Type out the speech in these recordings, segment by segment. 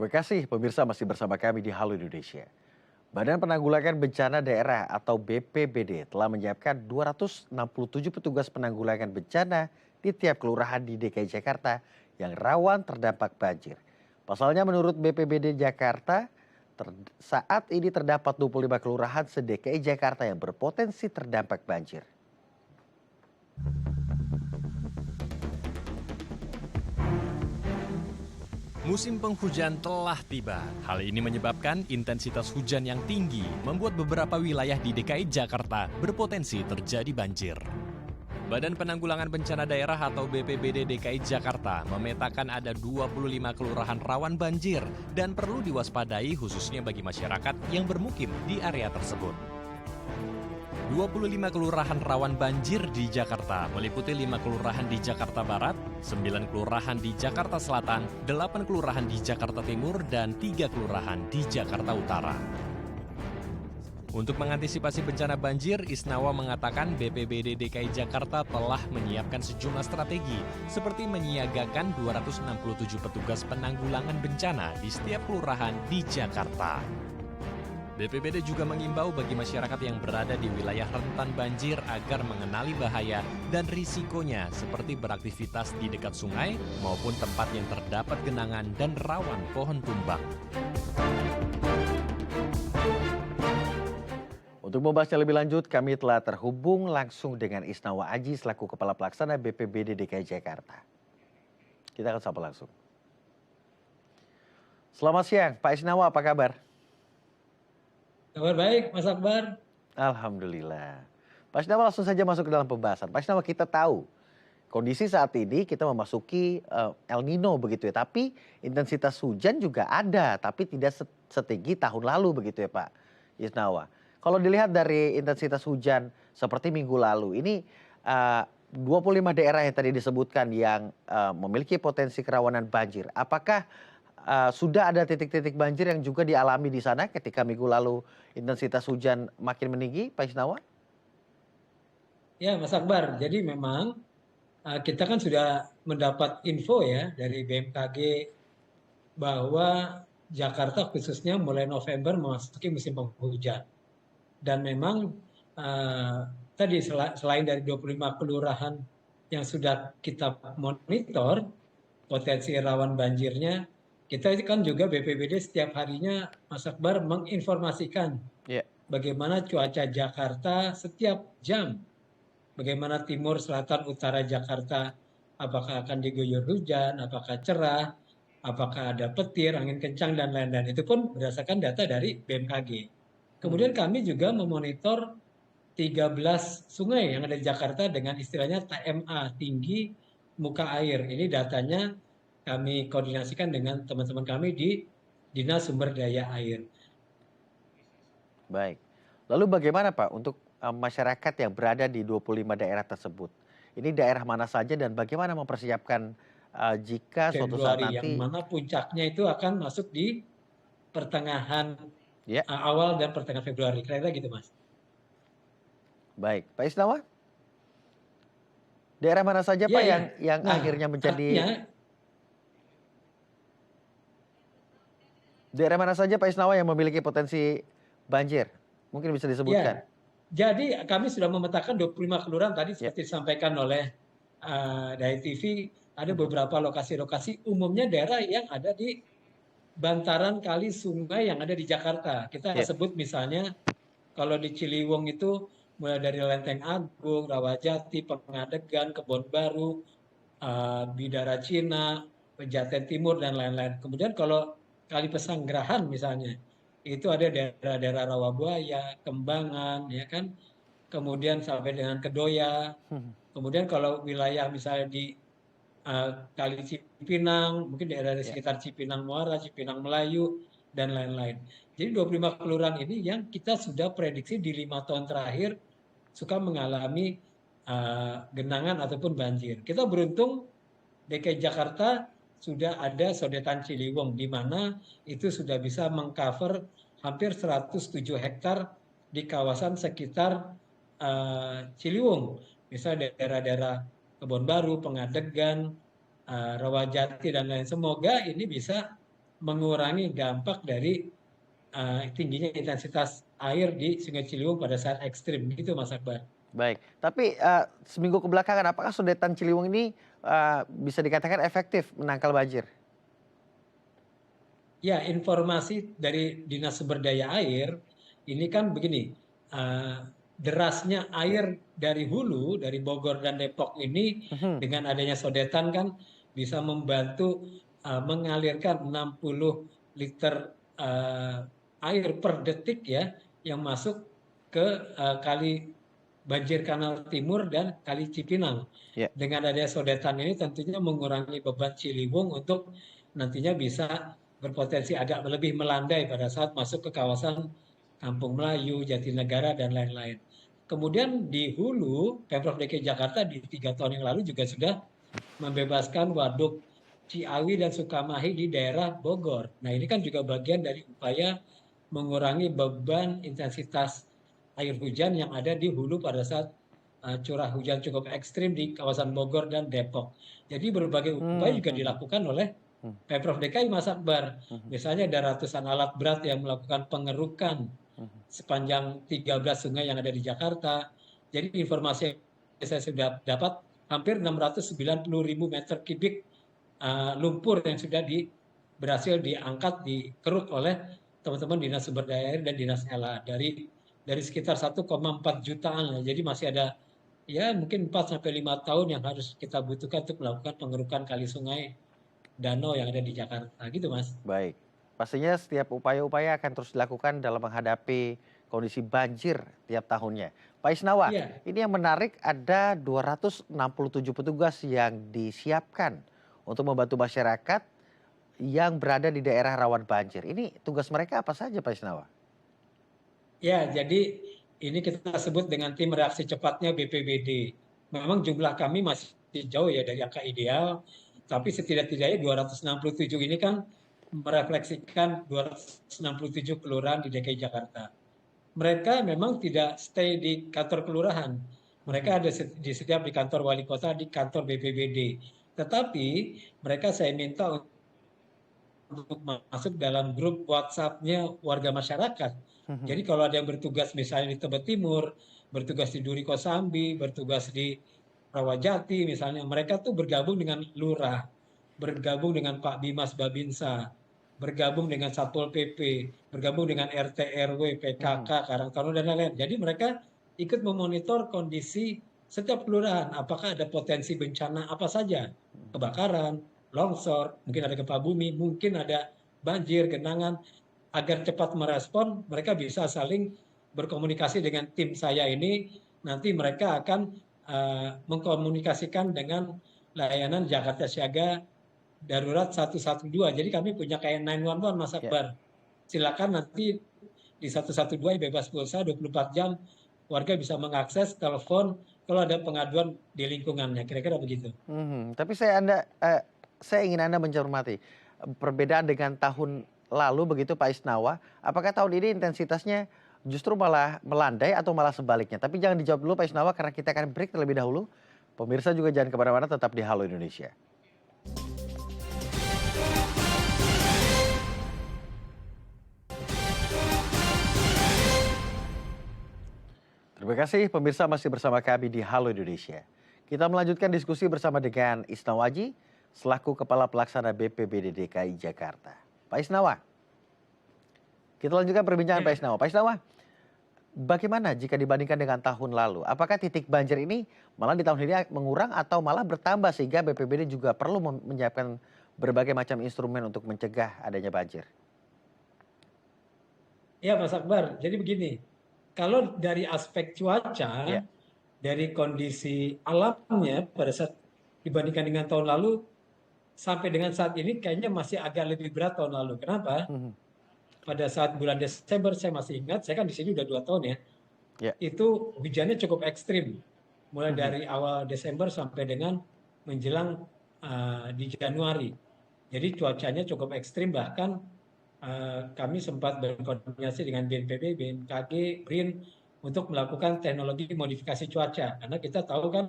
Terima kasih pemirsa masih bersama kami di Halo Indonesia. Badan Penanggulangan Bencana Daerah atau BPBD telah menyiapkan 267 petugas penanggulangan bencana di tiap kelurahan di DKI Jakarta yang rawan terdampak banjir. Pasalnya menurut BPBD Jakarta, saat ini terdapat 25 kelurahan se-DKI Jakarta yang berpotensi terdampak banjir. Musim penghujan telah tiba. Hal ini menyebabkan intensitas hujan yang tinggi membuat beberapa wilayah di DKI Jakarta berpotensi terjadi banjir. Badan Penanggulangan Bencana Daerah atau BPBD DKI Jakarta memetakan ada 25 kelurahan rawan banjir dan perlu diwaspadai khususnya bagi masyarakat yang bermukim di area tersebut. 25 kelurahan rawan banjir di Jakarta meliputi 5 kelurahan di Jakarta Barat, 9 kelurahan di Jakarta Selatan, 8 kelurahan di Jakarta Timur, dan 3 kelurahan di Jakarta Utara. Untuk mengantisipasi bencana banjir, Isnawa mengatakan BPBD DKI Jakarta telah menyiapkan sejumlah strategi seperti menyiagakan 267 petugas penanggulangan bencana di setiap kelurahan di Jakarta. BPBD juga mengimbau bagi masyarakat yang berada di wilayah rentan banjir agar mengenali bahaya dan risikonya seperti beraktivitas di dekat sungai maupun tempat yang terdapat genangan dan rawan pohon tumbang. Untuk membahasnya lebih lanjut, kami telah terhubung langsung dengan Isnawa Aji selaku Kepala Pelaksana BPBD DKI Jakarta. Kita akan sapa langsung. Selamat siang, Pak Isnawa, apa kabar? Kabar baik, Mas Akbar. Alhamdulillah. Pak Isnawa langsung saja masuk ke dalam pembahasan. Pak Isnawa, kita tahu kondisi saat ini kita memasuki El Nino begitu ya. Tapi intensitas hujan juga ada, tapi tidak setinggi tahun lalu begitu ya Pak Isnawa. Kalau dilihat dari intensitas hujan seperti minggu lalu, ini 25 daerah yang tadi disebutkan yang memiliki potensi kerawanan banjir. Apakah sudah ada titik-titik banjir yang juga dialami di sana ketika minggu lalu intensitas hujan makin meninggi, Pak Isnawa? Ya, Mas Akbar. Jadi memang kita kan sudah mendapat info ya dari BMKG bahwa Jakarta khususnya mulai November memasuki musim penghujan. Dan memang tadi selain dari 25 kelurahan yang sudah kita monitor potensi rawan banjirnya, kita kan juga BPBD setiap harinya, Mas Akbar, menginformasikan bagaimana cuaca Jakarta setiap jam. Bagaimana timur, selatan, utara Jakarta, apakah akan diguyur hujan, apakah cerah, apakah ada petir, angin kencang, dan lain-lain. Itu pun berdasarkan data dari BMKG. Kemudian kami juga memonitor 13 sungai yang ada di Jakarta dengan istilahnya TMA, tinggi muka air. Ini datanya kami koordinasikan dengan teman-teman kami di Dinas Sumber Daya Air. Baik. Lalu bagaimana Pak untuk masyarakat yang berada di 25 daerah tersebut? Ini daerah mana saja dan bagaimana mempersiapkan jika suatu saat Februari, yang nanti mana puncaknya itu akan masuk di pertengahan ya, awal dan pertengahan Februari. Kira-kira gitu, Mas. baik. Pak Isnawa? Daerah mana saja Pak Iya, yang ya. Nah, akhirnya artinya menjadi daerah mana saja Pak Isnawa yang memiliki potensi banjir? Mungkin bisa disebutkan. ya. Jadi kami sudah memetakan 25 kelurahan tadi Ya. seperti disampaikan oleh dari TV, ada beberapa lokasi-lokasi umumnya daerah yang ada di bantaran kali sungai yang ada di Jakarta. Kita Ya. sebut misalnya kalau di Ciliwung itu mulai dari Lenteng Agung, Rawajati, Pengadegan, Kebon Baru, Bidara Cina, Pejaten Timur, dan lain-lain. Kemudian kalau Kali Pesanggerahan misalnya, itu ada daerah-daerah Rawabuaya, Kembangan, ya kan, kemudian sampai dengan Kedoya. Kemudian kalau wilayah misalnya di Kali Cipinang, mungkin daerah di Ya. sekitar Cipinang Muara, Cipinang Melayu, dan lain-lain. Jadi 25 kelurahan ini yang kita sudah prediksi di 5 tahun terakhir suka mengalami genangan ataupun banjir. Kita beruntung DKI Jakarta sudah ada sodetan Ciliwung, di mana itu sudah bisa mengcover hampir 107 hektar di kawasan sekitar Ciliwung. Misalnya daerah-daerah Kebon Baru, Pengadegan, Rawajati, dan lain. Semoga ini bisa mengurangi dampak dari tingginya intensitas air di Sungai Ciliwung pada saat ekstrim, gitu Mas Akbar. Baik, tapi seminggu kebelakangan apakah Sodetan Ciliwung ini bisa dikatakan efektif menangkal banjir? Ya, informasi dari Dinas Sumber Daya Air ini kan begini, derasnya Ya. air dari hulu, dari Bogor dan Depok ini Mhm. dengan adanya sodetan kan bisa membantu mengalirkan 60 liter air per detik ya yang masuk ke kali Banjir Kanal Timur dan Kali Cipinang. Ya. Dengan adanya sodetan ini tentunya mengurangi beban Ciliwung untuk nantinya bisa berpotensi agak lebih melandai pada saat masuk ke kawasan Kampung Melayu, Jatinegara, dan lain-lain. Kemudian di hulu, Pemprov DKI Jakarta di 3 tahun yang lalu juga sudah membebaskan waduk Ciawi dan Sukamahi di daerah Bogor. Nah ini kan juga bagian dari upaya mengurangi beban intensitas air hujan yang ada di hulu pada saat curah hujan cukup ekstrim di kawasan Bogor dan Depok. Jadi berbagai upaya Hmm, juga mhm, dilakukan oleh mhm, Pemprov DKI Mas Akbar. mhm, Misalnya ada ratusan alat berat yang melakukan pengerukan mhm. sepanjang 13 sungai yang ada di Jakarta. Jadi informasi yang saya sudah dapat hampir 690.000 meter kubik lumpur yang sudah berhasil diangkat, dikeruk oleh teman-teman Dinas Sumber Daya Air dan Dinas LH dari sekitar 1,4 jutaan. Jadi masih ada ya mungkin 4 sampai 5 tahun yang harus kita butuhkan untuk melakukan pengerukan kali sungai danau yang ada di Jakarta gitu Mas. Baik, pastinya setiap upaya-upaya akan terus dilakukan dalam menghadapi kondisi banjir tiap tahunnya. Pak Isnawa, Iya, ini yang menarik ada 267 petugas yang disiapkan untuk membantu masyarakat yang berada di daerah rawan banjir. Ini tugas mereka apa saja Pak Isnawa? ya jadi ini kita sebut dengan tim reaksi cepatnya BPBD. Memang jumlah kami masih jauh ya dari angka ideal, tapi setidak-tidaknya 267 ini kan merefleksikan 267 kelurahan di DKI Jakarta. Mereka memang tidak stay di kantor kelurahan. Mhm, Mereka ada di setiap di kantor wali kota, di kantor BPBD. Tetapi mereka saya minta untuk masuk dalam grup WhatsApp-nya warga masyarakat. mhm, Jadi kalau ada yang bertugas misalnya di Tebet Timur, bertugas di Duri Kosambi, bertugas di Rawajati misalnya, mereka tuh bergabung dengan lurah, bergabung dengan Pak Bimas Babinsa, bergabung dengan Satpol PP, bergabung dengan RT RW, PKK, mhm. Karang Taruna dan lain-lain. Jadi mereka ikut memonitor kondisi setiap kelurahan, apakah ada potensi bencana apa saja, kebakaran, longsor, mungkin ada gempa bumi, mungkin ada banjir, genangan. Agar cepat merespon, mereka bisa saling berkomunikasi dengan tim saya ini. Nanti mereka akan mengkomunikasikan dengan layanan Jakarta Siaga Darurat 112. Jadi kami punya kayak 911 Mas Ya. Akbar. Silakan nanti di 112 bebas pulsa 24 jam warga bisa mengakses telepon kalau ada pengaduan di lingkungannya. Kira-kira begitu. Mhm, tapi saya ingin Anda mencermati, perbedaan dengan tahun lalu begitu Pak Isnawa, apakah tahun ini intensitasnya justru malah melandai atau malah sebaliknya? Tapi jangan dijawab dulu Pak Isnawa karena kita akan break terlebih dahulu. Pemirsa juga jangan kemana-mana, tetap di Halo Indonesia. Terima kasih pemirsa masih bersama kami di Halo Indonesia. Kita melanjutkan diskusi bersama dengan Isnawaji selaku Kepala Pelaksana BPBD DKI Jakarta. Pak Isnawa, kita lanjutkan perbincangan Pak Ya, Isnawa. Pak Isnawa, bagaimana jika dibandingkan dengan tahun lalu? Apakah titik banjir ini malah di tahun ini mengurang atau malah bertambah sehingga BPBD juga perlu menyiapkan berbagai macam instrumen untuk mencegah adanya banjir? ya Mas Akbar. Jadi begini, kalau dari aspek cuaca, Ya. dari kondisi alamnya pada saat dibandingkan dengan tahun lalu, sampai dengan saat ini kayaknya masih agak lebih berat tahun lalu. Kenapa? Mhm. Pada saat bulan Desember saya masih ingat, saya kan di sini udah 2 tahun ya, Ya. itu hujannya cukup ekstrim. Mulai Mhm. dari awal Desember sampai dengan menjelang di Januari. Jadi cuacanya cukup ekstrim, bahkan kami sempat berkoordinasi dengan BNPB, BMKG, BRIN untuk melakukan teknologi modifikasi cuaca. Karena kita tahu kan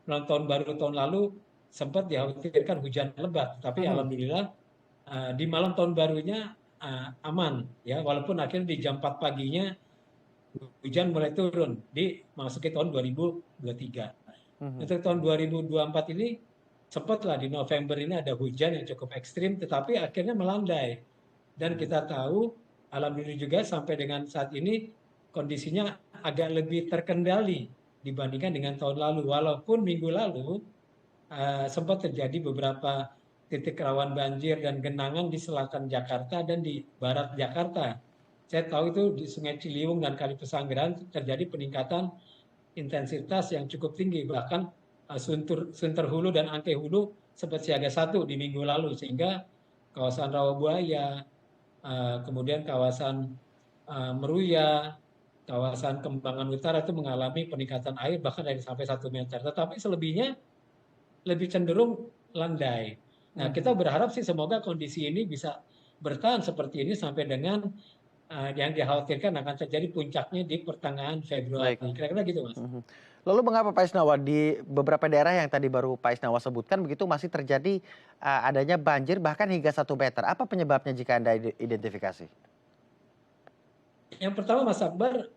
tahun baru tahun lalu sempat dikhawatirkan hujan lebat, tapi Mhm. alhamdulillah di malam tahun barunya aman ya, walaupun akhirnya di jam 4 paginya hujan mulai turun di memasuki tahun 2023. Mhm. Untuk tahun 2024 ini sempatlah di November ini ada hujan yang cukup ekstrim, tetapi akhirnya melandai. Dan Mhm. kita tahu, alhamdulillah juga sampai dengan saat ini kondisinya agak lebih terkendali dibandingkan dengan tahun lalu. Walaupun minggu lalu sempat terjadi beberapa titik rawan banjir dan genangan di selatan Jakarta dan di barat Jakarta. Saya tahu itu di Sungai Ciliwung dan Kali Pesanggerahan terjadi peningkatan intensitas yang cukup tinggi, bahkan Sunter Hulu dan Angke Hulu sempat siaga 1 di minggu lalu, sehingga kawasan Rawabuaya, kemudian kawasan Meruya, kawasan Kembangan Utara itu mengalami peningkatan air bahkan dari sampai 1 meter. Tetapi selebihnya lebih cenderung landai. Nah, kita Mhm. berharap sih semoga kondisi ini bisa bertahan seperti ini sampai dengan yang dikhawatirkan akan terjadi puncaknya di pertengahan Baik. Februari. Kira-kira gitu, Mas. Mhm. Lalu mengapa Pak Isnawa di beberapa daerah yang tadi baru Pak Isnawa sebutkan begitu masih terjadi, adanya banjir bahkan hingga 1 meter? Apa penyebabnya jika Anda identifikasi? Yang pertama, Mas Akbar,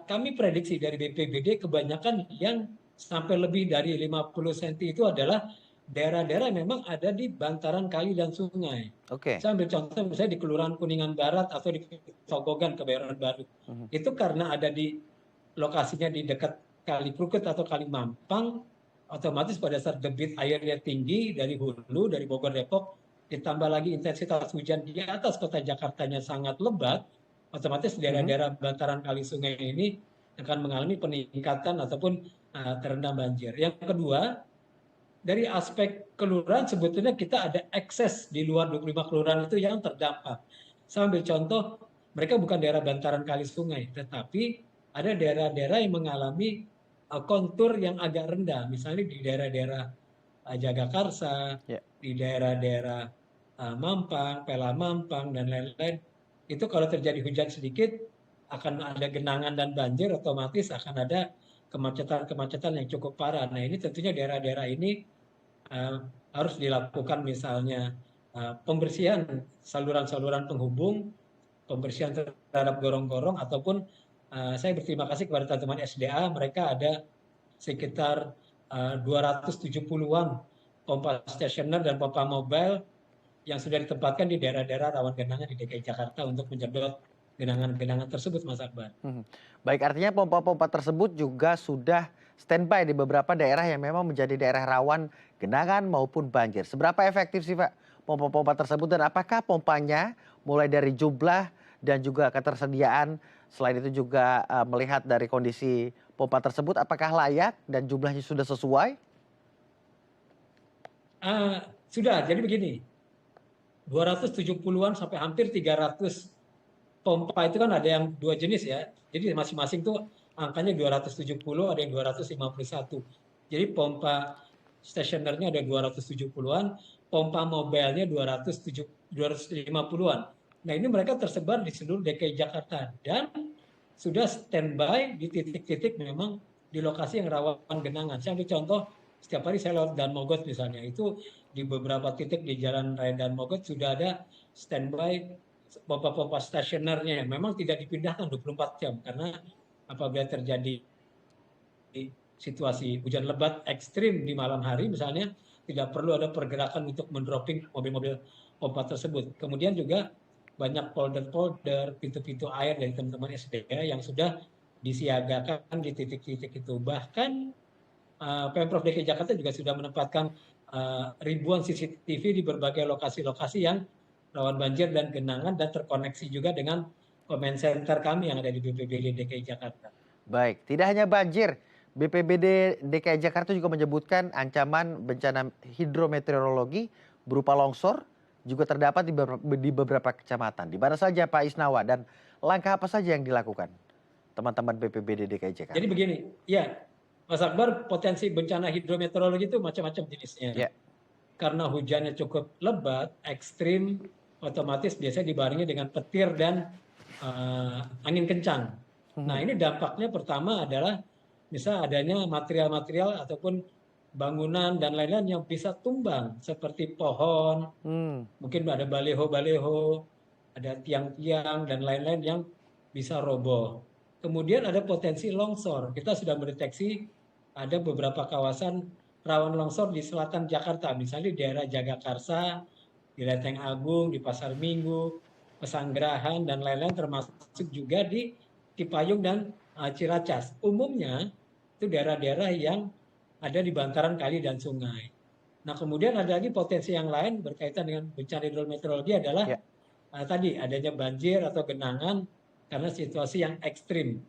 kami prediksi dari BPBD kebanyakan yang sampai lebih dari 50 cm itu adalah daerah-daerah yang memang ada di bantaran kali dan sungai. Oke. Saya ambil contoh misalnya di Kelurahan Kuningan Barat atau di Togogan, Kebayoran Baru. Mhm. Itu karena ada di lokasinya di dekat Kali Krukut atau Kali Mampang, otomatis pada saat debit airnya tinggi dari hulu, dari Bogor, Depok, ditambah lagi intensitas hujan di atas kota Jakartanya sangat lebat, otomatis Mhm. daerah-daerah bantaran kali sungai ini akan mengalami peningkatan ataupun terendam banjir. Yang kedua, dari aspek kelurahan sebetulnya kita ada ekses di luar 25 kelurahan itu yang terdampak. Saya ambil contoh, mereka bukan daerah bantaran kali sungai, tetapi ada daerah-daerah yang mengalami kontur yang agak rendah, misalnya di daerah-daerah Jagakarsa, Ya. di daerah-daerah Mampang, Pela Mampang, dan lain-lain. Itu kalau terjadi hujan sedikit, akan ada genangan dan banjir, otomatis akan ada kemacetan-kemacetan yang cukup parah. Nah, ini tentunya daerah-daerah ini uh, harus dilakukan misalnya pembersihan saluran-saluran penghubung, pembersihan terhadap gorong-gorong, ataupun saya berterima kasih kepada teman-teman SDA, mereka ada sekitar 270-an pompa stasioner dan pompa mobile yang sudah ditempatkan di daerah-daerah rawan genangan di DKI Jakarta untuk menyedot genangan-genangan tersebut, Mas Akbar. Mhm. Baik, artinya pompa-pompa tersebut juga sudah standby di beberapa daerah yang memang menjadi daerah rawan genangan maupun banjir. Seberapa efektif sih Pak pompa-pompa tersebut dan apakah pompanya mulai dari jumlah dan juga ketersediaan, selain itu juga melihat dari kondisi pompa tersebut apakah layak dan jumlahnya sudah sesuai? Sudah, jadi begini, 270-an sampai hampir 300 pompa itu kan ada yang dua jenis ya. Jadi masing-masing tuh angkanya 270, ada yang 251. Jadi pompa stasionernya ada 270-an, pompa mobilnya 250-an. Nah, ini mereka tersebar di seluruh DKI Jakarta dan sudah standby di titik-titik memang di lokasi yang rawan genangan. Saya ambil contoh, setiap hari saya lewat Dan Mogot misalnya, itu di beberapa titik di Jalan Raya Dan Mogot sudah ada standby pompa-pompa stasionernya yang memang tidak dipindahkan 24 jam karena apabila terjadi situasi hujan lebat ekstrim di malam hari misalnya, tidak perlu ada pergerakan untuk mendropping mobil-mobil pompa tersebut. Kemudian juga banyak polder-polder, pintu-pintu air dari teman-teman SDA yang sudah disiagakan di titik-titik itu. Bahkan Pemprov DKI Jakarta juga sudah menempatkan ribuan CCTV di berbagai lokasi-lokasi yang rawan banjir dan genangan dan terkoneksi juga dengan comment center kami yang ada di BPBD DKI Jakarta. Baik, tidak hanya banjir, BPBD DKI Jakarta juga menyebutkan ancaman bencana hidrometeorologi berupa longsor juga terdapat di beberapa kecamatan. Di mana saja Pak Isnawa dan langkah apa saja yang dilakukan teman-teman BPBD DKI Jadi Jakarta? begini, ya Mas Akbar, potensi bencana hidrometeorologi itu macam-macam jenisnya. Ya. Karena hujannya cukup lebat, ekstrim, otomatis biasanya dibarengi dengan petir dan angin kencang. Nah, Mhm. ini dampaknya pertama adalah misal adanya material-material ataupun bangunan dan lain-lain yang bisa tumbang seperti pohon, Hmm, mungkin ada baleho-baleho, ada tiang-tiang dan lain-lain yang bisa roboh. Kemudian ada potensi longsor. Kita sudah mendeteksi ada beberapa kawasan rawan longsor di selatan Jakarta, misalnya di daerah Jagakarsa, di Lenteng Agung, di Pasar Minggu, Pesanggerahan dan lain-lain, termasuk juga di Cipayung dan Ciracas. Umumnya itu daerah-daerah yang ada di bantaran kali dan sungai. Nah, kemudian ada lagi potensi yang lain berkaitan dengan bencana hidrometeorologi adalah ya, tadi adanya banjir atau genangan karena situasi yang ekstrim.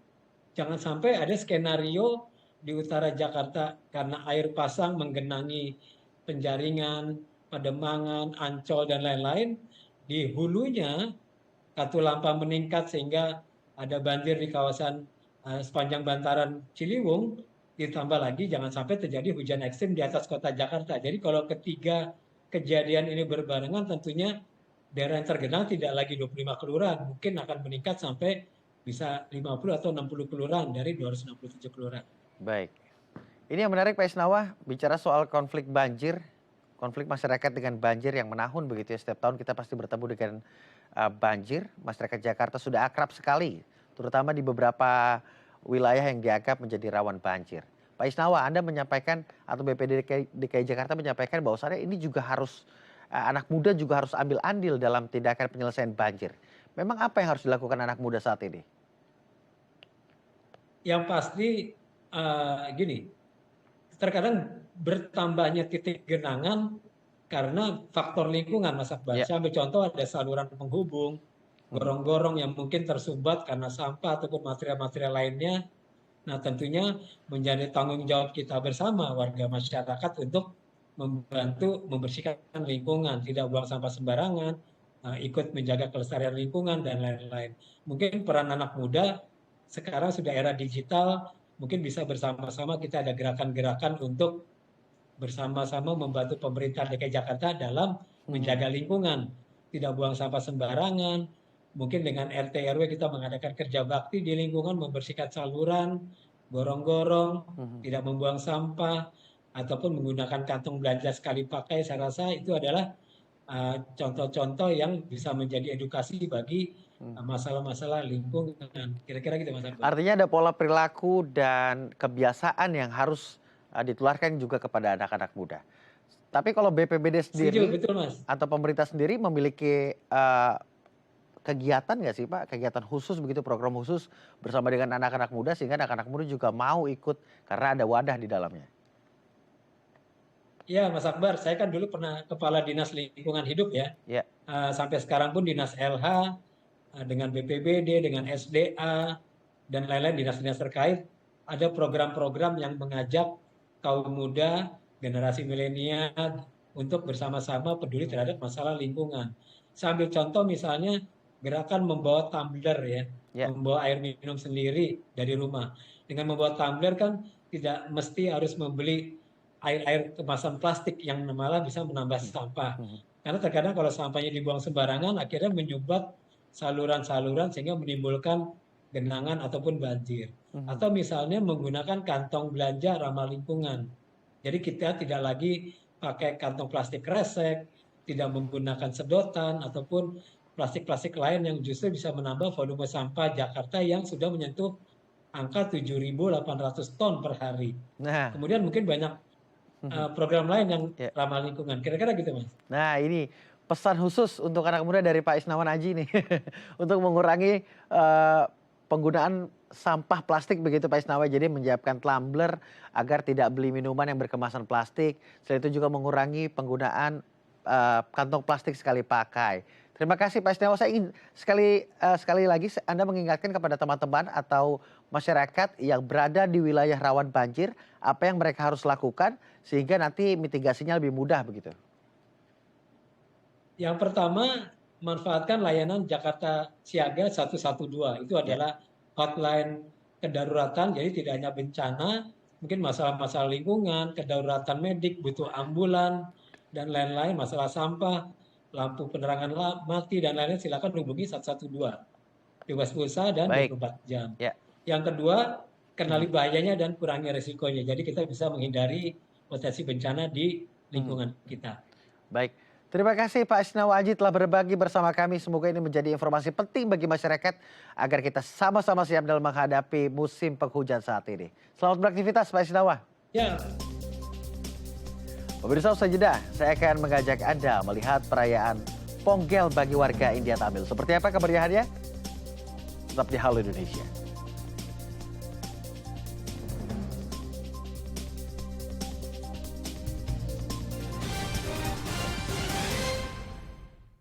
Jangan sampai ada skenario di utara Jakarta karena air pasang menggenangi Penjaringan, Pademangan, Ancol dan lain-lain. Di hulunya Katulampa meningkat sehingga ada banjir di kawasan sepanjang bantaran Ciliwung, ditambah lagi jangan sampai terjadi hujan ekstrim di atas kota Jakarta. Jadi kalau ketiga kejadian ini berbarengan tentunya daerah yang tergenang tidak lagi 25 kelurahan, mungkin akan meningkat sampai bisa 50 atau 60 kelurahan dari 267 kelurahan. baik. Ini yang menarik Pak Isnawa, bicara soal konflik banjir, konflik masyarakat dengan banjir yang menahun begitu ya. Setiap tahun kita pasti bertemu dengan banjir. Masyarakat Jakarta sudah akrab sekali, terutama di beberapa wilayah yang dianggap menjadi rawan banjir. Pak Isnawa, Anda menyampaikan atau BPD DKI Jakarta menyampaikan bahwasannya ini juga harus anak muda juga harus ambil andil dalam tindakan penyelesaian banjir. Memang apa yang harus dilakukan anak muda saat ini? Yang pasti gini, terkadang bertambahnya titik genangan karena faktor lingkungan, Mas Akbar. Ya. Saya ambil contoh ada saluran penghubung, Mhm. gorong-gorong yang mungkin tersumbat karena sampah ataupun material-material lainnya. Nah, tentunya menjadi tanggung jawab kita bersama warga masyarakat untuk membantu membersihkan lingkungan, tidak buang sampah sembarangan, ikut menjaga kelestarian lingkungan dan lain-lain. Mungkin peran anak muda sekarang sudah era digital, mungkin bisa bersama-sama kita ada gerakan-gerakan untuk bersama-sama membantu pemerintah DKI Jakarta dalam Mhm. menjaga lingkungan, tidak buang sampah sembarangan. Mungkin dengan RT RW kita mengadakan kerja bakti di lingkungan, membersihkan saluran, gorong-gorong, Mhm. tidak membuang sampah, ataupun menggunakan kantong belanja sekali pakai. Saya rasa itu adalah contoh-contoh yang bisa menjadi edukasi bagi Mhm. masalah-masalah lingkungan. Kira-kira gitu, Mas Akbar. Artinya ada pola perilaku dan kebiasaan yang harus ditularkan juga kepada anak-anak muda. Tapi kalau BPBD Setuju, sendiri betul, Mas. atau pemerintah sendiri memiliki kegiatan nggak sih Pak? Kegiatan khusus begitu, program khusus bersama dengan anak-anak muda sehingga anak-anak muda juga mau ikut karena ada wadah di dalamnya. Ya, Mas Akbar, saya kan dulu pernah Kepala Dinas Lingkungan Hidup ya. Ya. Sampai sekarang pun Dinas LH, dengan BPBD, dengan SDA, dan lain-lain dinas-dinas terkait, ada program-program yang mengajak kaum muda, generasi milenial, untuk bersama-sama peduli terhadap masalah lingkungan. Saya ambil contoh misalnya gerakan membawa tumbler ya, Ya. membawa air minum sendiri dari rumah. Dengan membawa tumbler kan tidak mesti harus membeli air-air kemasan plastik yang malah bisa menambah Mhm. sampah. Mhm. Karena terkadang kalau sampahnya dibuang sembarangan, akhirnya menyumbat saluran-saluran sehingga menimbulkan genangan ataupun banjir. Mhm. Atau misalnya menggunakan kantong belanja ramah lingkungan. Jadi kita tidak lagi pakai kantong plastik kresek, tidak menggunakan sedotan ataupun plastik-plastik lain yang justru bisa menambah volume sampah Jakarta yang sudah menyentuh angka 7.800 ton per hari. Nah. Kemudian mungkin banyak Mhm. program lain yang Ya. ramah lingkungan. Kira-kira gitu, Mas. Nah, ini pesan khusus untuk anak muda dari Pak Isnawan Aji nih untuk mengurangi penggunaan sampah plastik begitu Pak Isnawa. Jadi menyiapkan tumbler agar tidak beli minuman yang berkemasan plastik. Selain itu juga mengurangi penggunaan kantong plastik sekali pakai. Terima kasih Pak Isnawa. Saya ingin sekali lagi Anda mengingatkan kepada teman-teman atau masyarakat yang berada di wilayah rawan banjir, apa yang mereka harus lakukan sehingga nanti mitigasinya lebih mudah begitu. Yang pertama, manfaatkan layanan Jakarta Siaga 112. Itu Ya. adalah hotline kedaruratan, jadi tidak hanya bencana, mungkin masalah-masalah lingkungan, kedaruratan medik, butuh ambulan, dan lain-lain, masalah sampah, lampu penerangan mati, dan lain-lain, silakan hubungi 112. Bebas pulsa dan Baik. 24 jam. Ya. Yang kedua, kenali Mhm. bahayanya dan kurangi resikonya. Jadi kita bisa menghindari potensi bencana di lingkungan kita. Baik, terima kasih Pak Asnawa Aji telah berbagi bersama kami. Semoga ini menjadi informasi penting bagi masyarakat agar kita sama-sama siap dalam menghadapi musim penghujan saat ini. Selamat beraktivitas Pak Asnawa. Ya, Pemirsa, usai jeda, saya akan mengajak Anda melihat perayaan Ponggel bagi warga India Tamil. Seperti apa kemeriahannya? Tetap di Halo Indonesia.